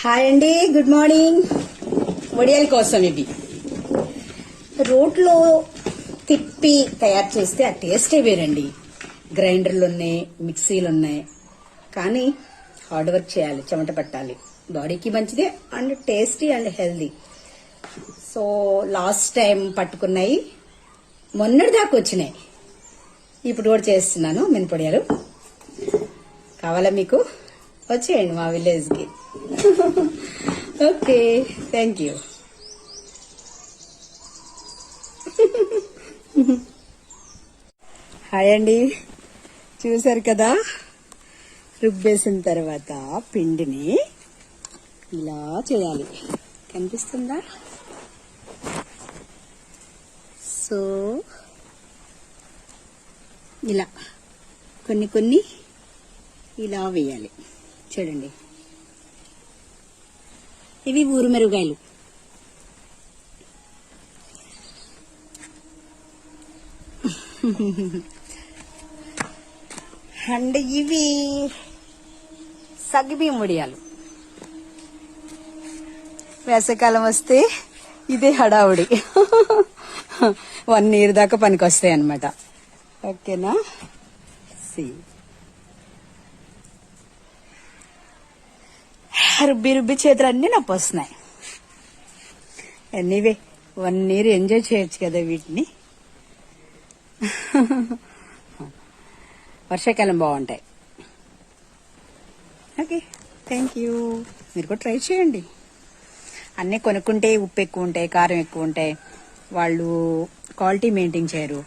Hi అండి, good morning. వడియాల కోసం ఇవి రోట్లో తిప్పి తయారు చేస్తే ఆ టేస్టే వేరండి. గ్రైండర్లు ఉన్నాయి, మిక్సీలు ఉన్నాయి, కానీ హార్డ్ వర్క్ చేయాలి, చెమట పట్టాలి. బాడీకి మంచిదే and tasty and healthy. So last time పట్టుకున్నాయి, మొన్నటి దాకా వచ్చినాయి. ఇప్పుడు కూడా చేస్తున్నాను మినపొడియాలు. కావాలా మీకు? వచ్చేయండి మా విలేజ్కి. Okay, thank you. హాయ్ అండి, చూసారు కదా, రుబ్బేసిన తర్వాత పిండిని ఇలా చేయాలి. కనిపిస్తుందా? సో ఇలా కొన్ని కొన్ని ఇలా వేయాలి. చూడండి, ఇవి ఊరు మెరుగాయలు. అండ్ ఇవి సగ్గుబియ్యం వడియాలు. వేసవికాలం వస్తే ఇదే హడావుడి. 1 year దాకా పనికి వస్తాయి అన్నమాట. ఓకేనా? రుబ్బి రుబ్బి చేతులు అన్నీ నొప్పి వస్తున్నాయి. ఎనీవే 1 year ఎంజాయ్ చేయొచ్చు కదా వీటిని. వర్షాకాలం బాగుంటాయి. Okay, thank you. మీరు కూడా ట్రై చేయండి. అన్నీ కొనుక్కుంటే ఉప్పు ఎక్కువ ఉంటాయి, కారం ఎక్కువ ఉంటాయి, వాళ్ళు క్వాలిటీ మెయింటైన్ చేయరు.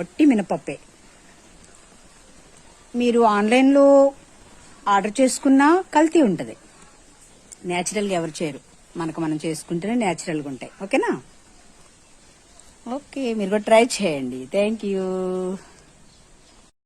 ఒట్టి మినపప్పే. మీరు ఆన్లైన్లో ఆర్డర్ చేసుకున్నా కల్తీ ఉంటుంది. న్యాచురల్గా ఎవరు చేయరు, మనం చేసుకుంటేనే న్యాచురల్గా ఉంటాయి. ఓకేనా? ఓకే, మీరు కూడా ట్రై చేయండి. Thank you.